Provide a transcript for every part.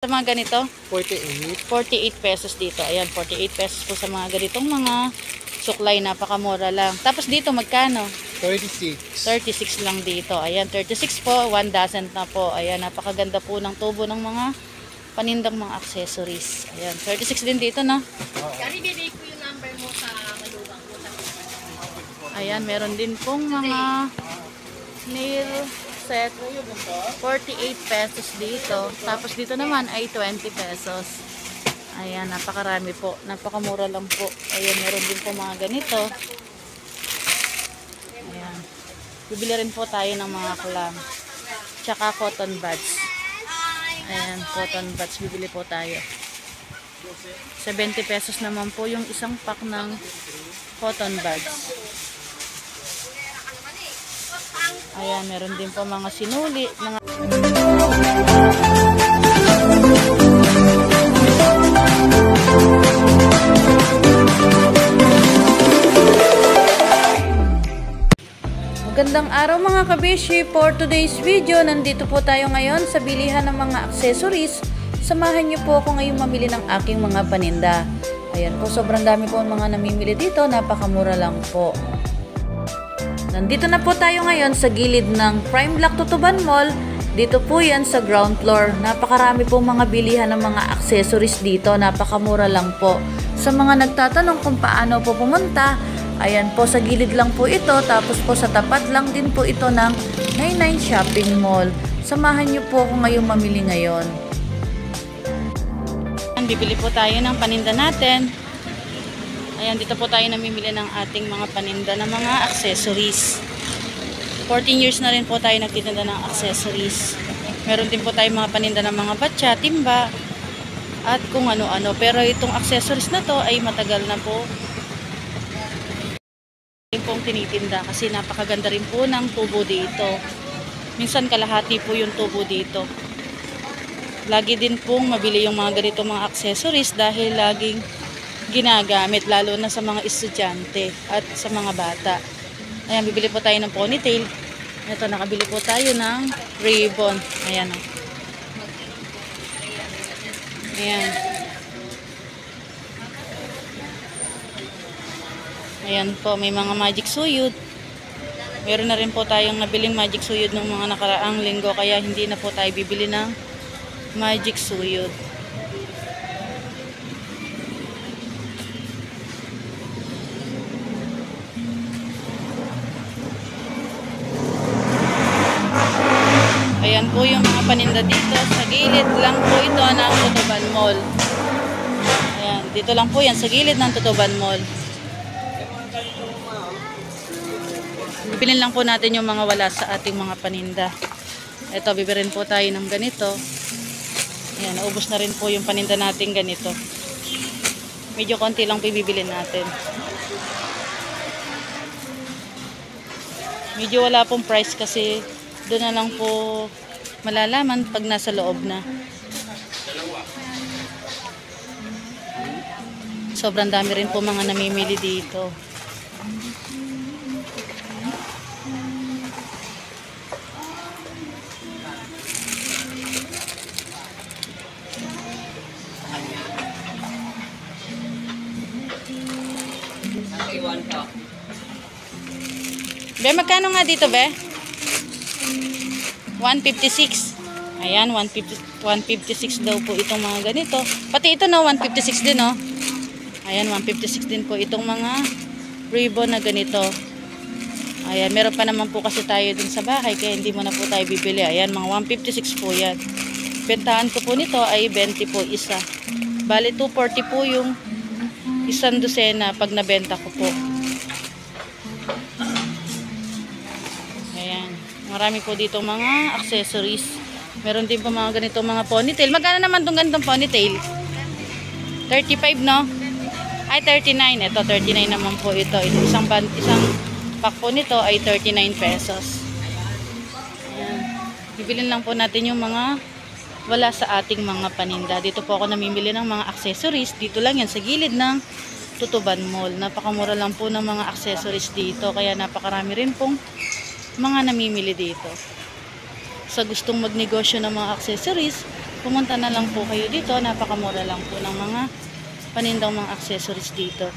Sa mga ganito, 48. 48 pesos dito. Ayan, 48 pesos po sa mga ganitong mga suklay. Napakamura lang. Tapos dito, magkano? 36. 36 lang dito. Ayan, 36 po. 1 dozen na po. Ayan, napakaganda po ng tubo ng mga panindang mga accessories. Ayan, 36 din dito, no? Kari, bibig ko yung number mo sa maluwang mo. Ayan, meron din pong mga nail set. 48 pesos dito. Tapos dito naman ay 20 pesos. Ayan, napakarami po. Napakamura lang po. Ayan, meron din po mga ganito. Ayan. Bibili rin po tayo ng mga clam. Tsaka cotton buds. Ayan, cotton buds. Bibili po tayo. 70 pesos naman po yung isang pack ng cotton buds. Ayan, meron din po mga sinuli. Magandang araw mga kabeshi. For today's video, nandito po tayo ngayon sa bilihan ng mga accessories. Samahan niyo po ako ngayon mamili ng aking mga paninda. Ayan po, sobrang dami po ang mga namimili dito. Napakamura lang po. Nandito na po tayo ngayon sa gilid ng Prime Block Tutuban Mall. Dito po yan sa ground floor. Napakarami po mga bilihan ng mga accessories dito. Napakamura lang po. Sa mga nagtatanong kung paano po pumunta, ayan po, sa gilid lang po ito. Tapos po sa tapat lang din po ito ng 99 Shopping Mall. Samahan niyo po ako ngayong mamili ngayon. Bibili po tayo ng paninda natin. Ayan, dito po tayo namimili ng ating mga paninda ng mga accessories. 14 years na rin po tayo nagtitinda ng accessories. Meron din po tayo mga paninda ng mga batya, timba, at kung ano-ano. Pero itong accessories na to ay matagal na po yung pong tinitinda kasi napakaganda rin po ng tubo dito. Minsan kalahati po yung tubo dito. Lagi din pong mabili yung mga ganito mga accessories dahil laging ginagamit lalo na sa mga estudyante at sa mga bata. Ayan, bibili po tayo ng ponytail. Ito, nakabili po tayo ng ribbon. Ayan. Ayan. Ayan po, may mga magic suyod. Meron na rin po tayong nabiling magic suyod ng mga nakaraang linggo kaya hindi na po tayo bibili ng magic suyod. Ayan po yung mga paninda dito. Sa gilid lang po ito ng Tutuban Mall. Ayan, dito lang po yan sa gilid ng Tutuban Mall. Bibili lang po natin yung mga wala sa ating mga paninda. Ito, bibirin po tayo ng ganito. Ayan, naubos na rin po yung paninda natin ganito. Medyo konti lang po bibilin natin. Medyo wala pong price kasi doon na lang po malalaman pag nasa loob na. Sobrang dami rin po mga namimili dito. Be, magkano nga dito, be? 156. Ayan, 156 daw po itong mga ganito. Pati ito no, 156 din no. Ayan, 156 din po itong mga ribbon na ganito. Ayan, meron pa naman po kasi tayo dun sa bahay kaya hindi mo na po tayo bibili. Ayan, mga 156 po yan. Bentahan ko po nito ay 20 po isa. Bali 240 po yung isang dosena pag nabenta ko po. Ayan. Marami po dito mga accessories. Meron din po mga ganito mga ponytail. Magkano naman itong ganitong ponytail? 35 no? Ay 39. Ito 39 naman po ito. Isang pack po nito ay 39 pesos. Ayan. Bibilin lang po natin yung mga wala sa ating mga paninda. Dito po ako namimili ng mga accessories. Dito lang yan sa gilid ng Tutuban Mall. Napakamura lang po ng mga accessories dito. Kaya napakarami rin pong mga namimili dito. Sa gustong magnegosyo ng mga accessories, pumunta na lang po kayo dito. Napakamura lang po ng mga panindang mga accessories dito.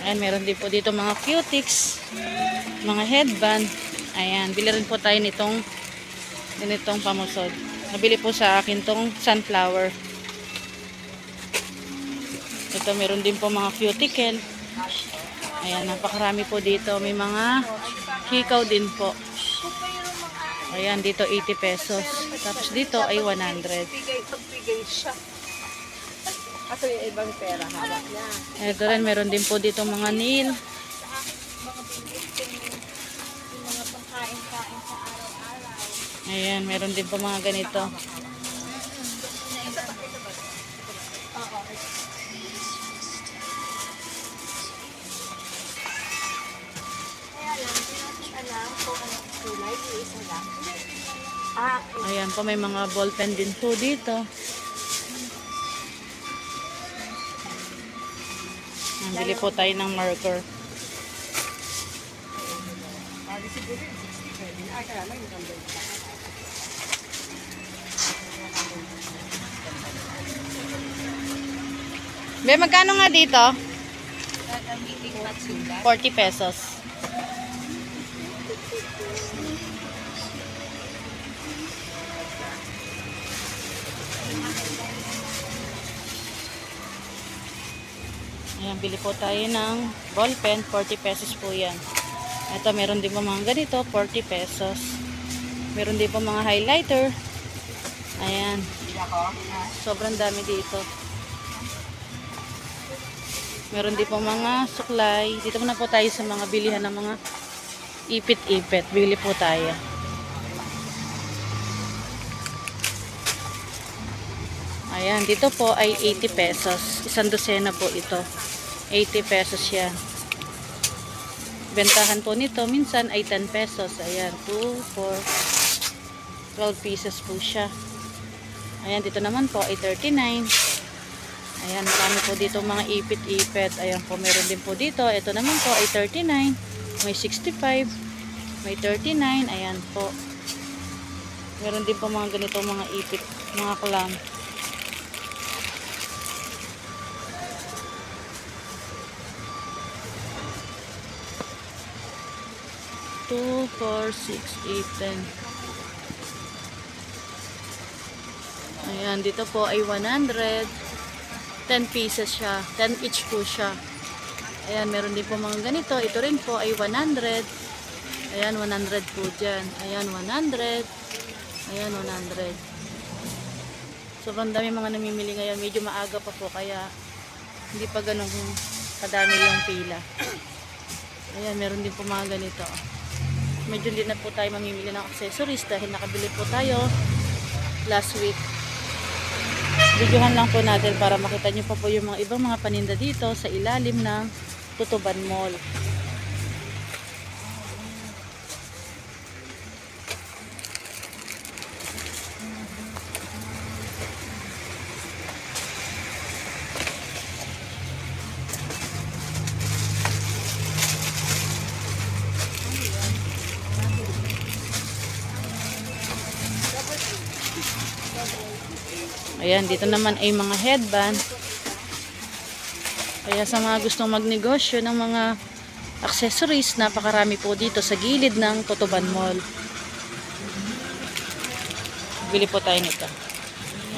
Ayan, meron din po dito mga cutics, mga headband. Ayan, bili rin po tayo nitong pamusod. Nabili po sa akin tong sunflower. Ito, meron din po mga cuticle. Ayan, napakarami po dito. May mga hikaw din po. Ayan, dito 80 pesos. Tapos dito ay 100. Pagpigay siya. Kasi yung ibang pera hawak niya. Ito rin, meron din po dito mga nail. Mga pangkain-kain sa araw-araw. Ayan, meron din po mga ganito. Kaya lang, hindi natin alam kung anong kulay. Isa lang. Ayan po, may mga ballpen din po dito. Bili po tayo ng marker. Be, magkano nga dito? 40 pesos. Ayan, bili po tayo ng ballpen, 40 pesos po yan. Ito, meron din po mga ganito, 40 pesos. Meron din po mga highlighter. Ayan. Sobrang dami dito. Meron din po mga suklay. Dito muna po tayo sa mga bilihan ng mga ipit-ipit. Bili po tayo. Ayan, dito po ay 80 pesos. Isang dosena po ito. 80 pesos yan. Bentahan po nito, minsan ay 10 pesos. Ayan, 2, 4, 12 pieces po siya. Ayan, dito naman po ay 39. Ayan, marami po dito mga ipit-ipit. Ayan po, meron din po dito. Ito naman po ay 39. May 65. May 39. Ayan po. Meron din po mga ganito mga ipit, mga clam. 2, 4, 6, 8, 10. Ayan, dito po ay 100. 10 pieces siya. 10 each po siya. Ayan, meron din po mga ganito. Ito rin po ay 100. Ayan, 100 po dyan. Ayan, 100. Ayan, 100. Sobrang dami mga namimili ngayon. Medyo maaga pa po, kaya hindi pa ganun kadami yung pila. Ayan, meron din po mga ganito. Medyo hindi na po tayo mamimili ng accessories dahil nakabili po tayo last week. Videohan lang po natin para makita nyo pa po yung mga ibang mga paninda dito sa ilalim ng Tutuban Mall. Ayan, dito naman ay mga headband. Kaya sa mga gustong magnegosyo ng mga accessories, napakarami po dito sa gilid ng Tutuban Mall. Bili po tayo nito.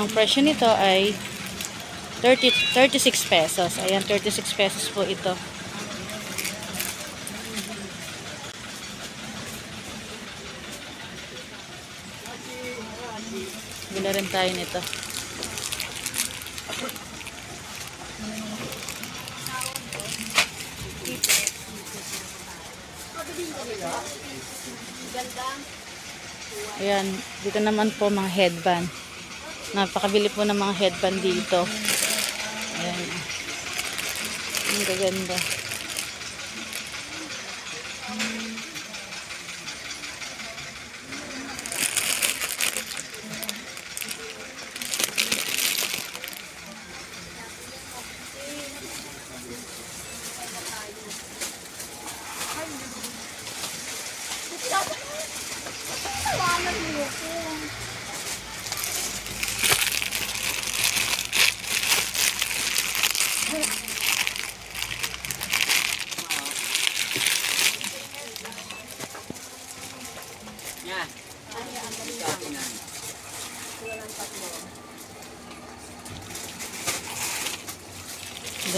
Ang presyo nito ay 36 pesos. Ayan, 36 pesos po ito. Bili rin tayo nito. Ayan, dito naman po mga headband. Napakabili po ng mga headband dito. Ayan. Ang gaganda.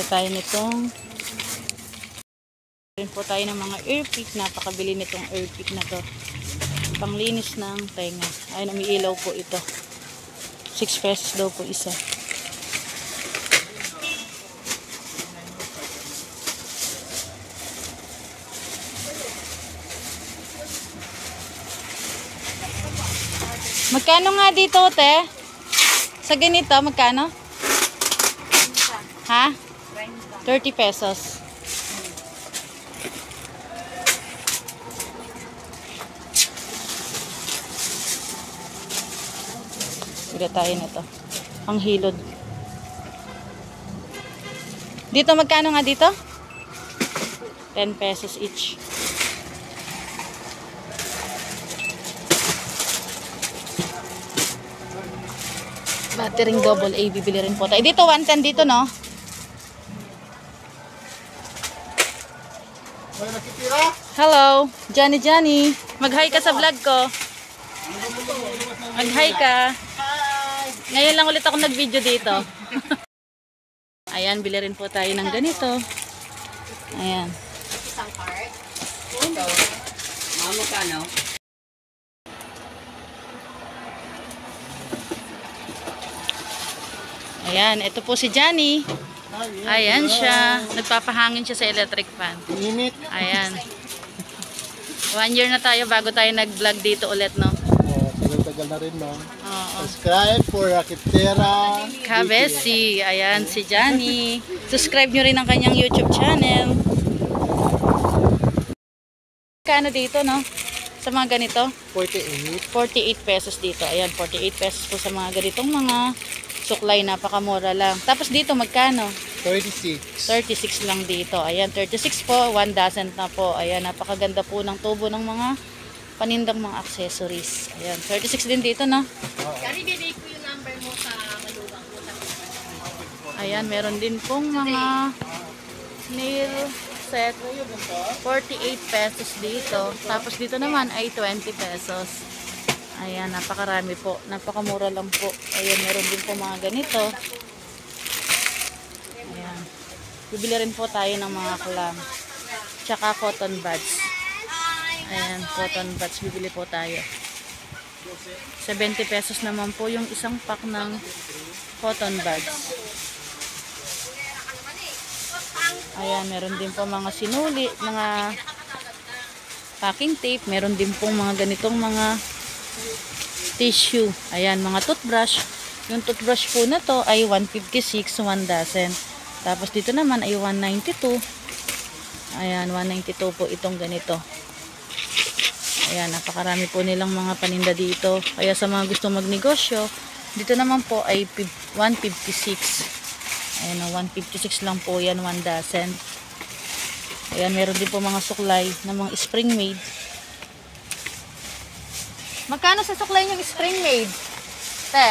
tayo nitong rin po tayo ng mga earpick. Napakabili nitong earpick na to. Panglinis ng tenga. Ayun, umiilaw po ito. 6 pesos daw po isa. Magkano nga dito, te? Sa ganito, magkano? Ha? 30 pesos. Bili tayo nito. Ang hilod. Dito, magkano nga dito? 10 pesos each. Battering double A, bibili rin po tayo. Dito, 110 dito, no? Wala nakitira? Hello, Johnny. Mag-hi ka sa vlog ko. Mag-hi ka. Ngayon lang ulit ako nag-video dito. Ayan, bili rin po tayo ng ganito. Ayan. Isang cart. Ito. Magkano? Ayan, ito po si Johnny. Ayan siya. Nagpapahangin siya sa electric fan. Init. Ayan. 1 year na tayo bago tayo nag-vlog dito ulit, no? Tagal na rin, no? Oo. Subscribe for Rakitera. Kabesi. Ayan, si Johnny. Subscribe nyo rin ang kanyang YouTube channel. Kano dito, no? Sa mga ganito? 48. 48 pesos dito. Ayan, 48 pesos po sa mga ganitong mga suklay. Napakamura lang. Tapos dito, magkano? 36. 36 lang dito. Ayan, 36 po. 1 dozen na po. Ayan, napakaganda po ng tubo ng mga panindang mga accessories. Ayan, 36 din dito, no? Kari, bibig ko yung number mo sa maluwang mo. Ayan, meron din pong mga nail set. 48 pesos dito. Tapos dito naman ay 20 pesos. Ayan, napakarami po. Napakamura lang po. Ayan, meron din po mga ganito. Ayan. Bibili rin po tayo ng mga clam. Tsaka cotton buds. Ayan, cotton buds. Bibili po tayo. 70 pesos naman po yung isang pack ng cotton buds. Ayan, meron din po mga sinuli, mga packing tape. Meron din po mga ganitong mga tissue. Ayan, mga toothbrush. Yung toothbrush po na to ay 156, 1 dozen. Tapos dito naman ay 192. Ayan, 192 po itong ganito. Ayan, napakarami po nilang mga paninda dito. Kaya sa mga gusto magnegosyo, dito naman po ay 156. Ayan, 156 lang po yan, 1 dozen. Ayan, meron din po mga suklay na mga spring made. Magkano sa suklay yung spring made? Te?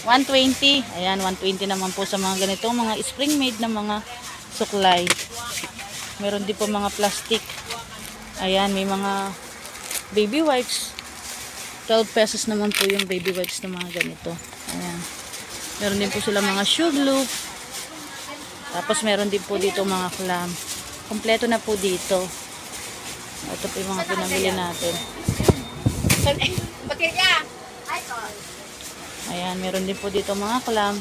120. Ayan, 120 naman po sa mga ganitong mga spring made na mga suklay. Meron din po mga plastic. Ayan, may mga baby wipes. 12 pesos naman po yung baby wipes na mga ganito. Ayan. Meron din po sila mga shoe glue. Tapos meron din po dito mga clam. Kompleto na po dito. Ito po yung mga pinamili natin. Bakilya! Ay, tol. Ayan, meron din po dito mga clam.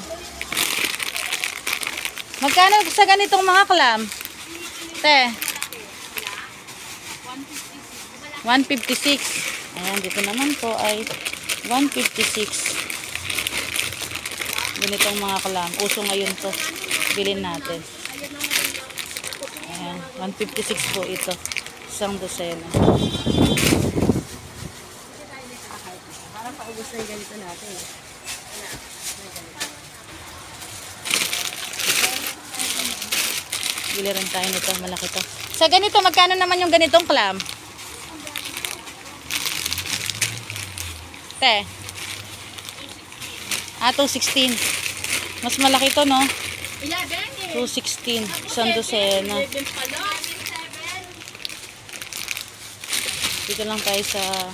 Magkano sa ganitong mga clam? Te? 156. Ayan, dito naman po ay 156. Ganitong mga clam. Uso ngayon to. Bilhin natin. Ayan, 156 po ito. Isang dosena. Parang paubos na yung ganito natin. Bili rin tayo nito. Malaki to. Sa ganito, magkano naman yung ganitong clam? Te? 216. Mas malaki to, no? 11 216. Isang dosena. 11 pala. Dito lang tayo sa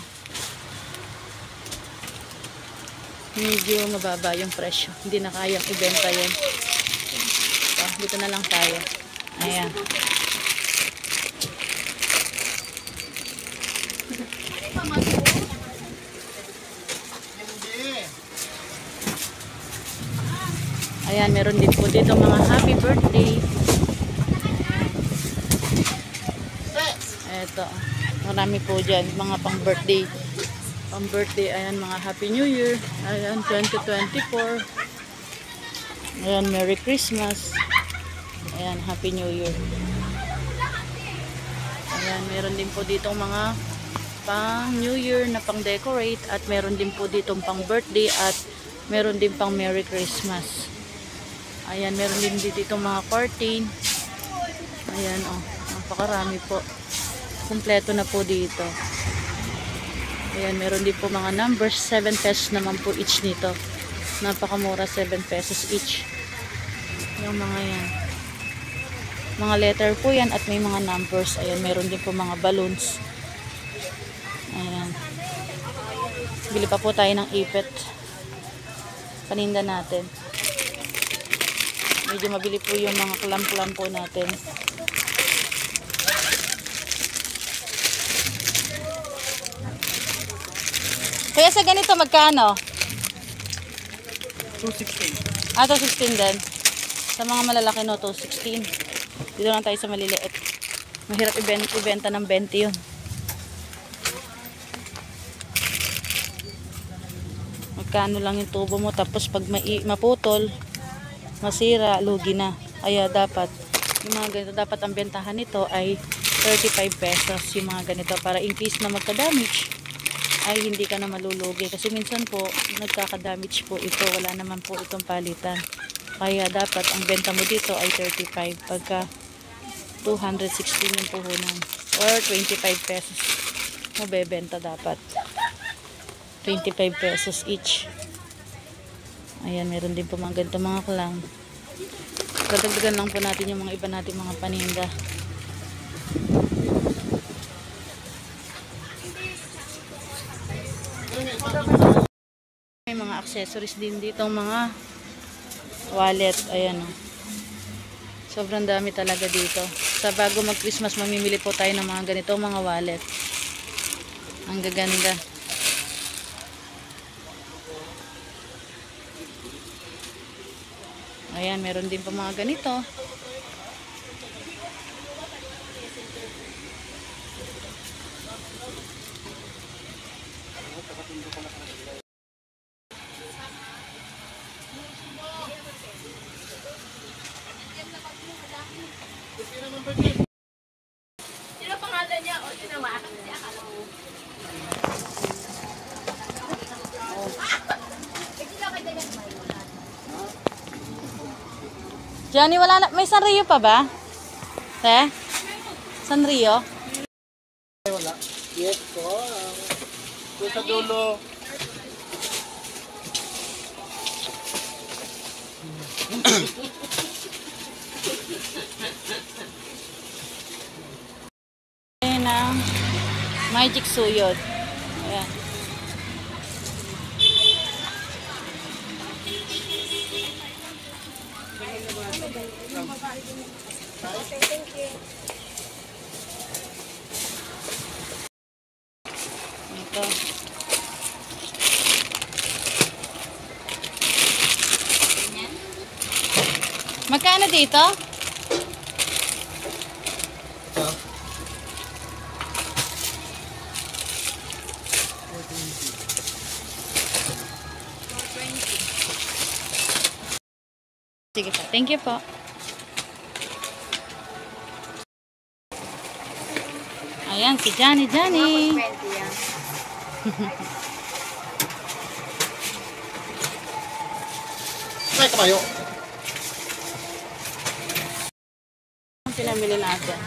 medyo mababa yung presyo. Hindi na kayang ibenta yun. So, dito na lang tayo. Ayan. Ayan, meron din po dito mga happy birthday. Eto, marami po dyan, mga pang birthday. Pang birthday, ayan, mga happy new year. Ayan, 2024. Ayan, Merry Christmas. Ayan, happy new year. Ayan, meron din po dito mga pang new year na pang decorate. At meron din po dito pang birthday. At meron din pang Merry Christmas. Ayan, meron din dito mga curtain. Ayan, oh, napakarami po. Kompleto na po dito. Ayan, meron din po mga numbers. 7 pesos naman po each nito. Napakamura, 7 pesos each. Yung mga yan. Mga letter po yan at may mga numbers. Ayan, meron din po mga balloons. Ayan. Bili pa po tayo ng ipit. Paninda natin. Medyo mabili po yung mga klam-klam po natin. Kaya sa ganito magkano? 216. Ah, 216 din. Sa mga malalaki no, 216. Dito lang tayo sa maliliit. Mahirap ibenta ng 20 yun. Magkano lang yung tubo mo, tapos pag maputol, masira, lugi na. Kaya dapat, yung mga ganito, dapat ang bentahan nito ay 35 pesos yung mga ganito. Para in case na magka-damage, ay hindi ka na malulugi. Kasi minsan po, nagkaka-damage po ito. Wala naman po itong palitan. Kaya dapat, ang benta mo dito ay 35. Pagka 216 yung puhunan. Or 25 pesos mo bebenta dapat. 25 pesos each. Ayan, meron din po mga ganito mga klang. Dadagdagan lang po natin yung mga iba natin mga paninda. May mga accessories din dito, mga wallet. Ayan o. Sobrang dami talaga dito. Sa bago mag Christmas, mamimili po tayo ng mga ganito mga wallet. Ang gaganda. Ayan, meron din pa mga ganito. Sino pangalan niya? O tinawakan kasi akala ko. Johnny, wala na. May Sanrio pa ba? Te? Sanrio? Ay, wala. Yes, ko. Doon sa dulo. Ayan ang magic suyod. Ayan. Ito. Magkano dito? Sige po. Thank you po. Ayan, si Johnny. Johnny. 20 yan. Ay, kabayo. Ang pinamili natin.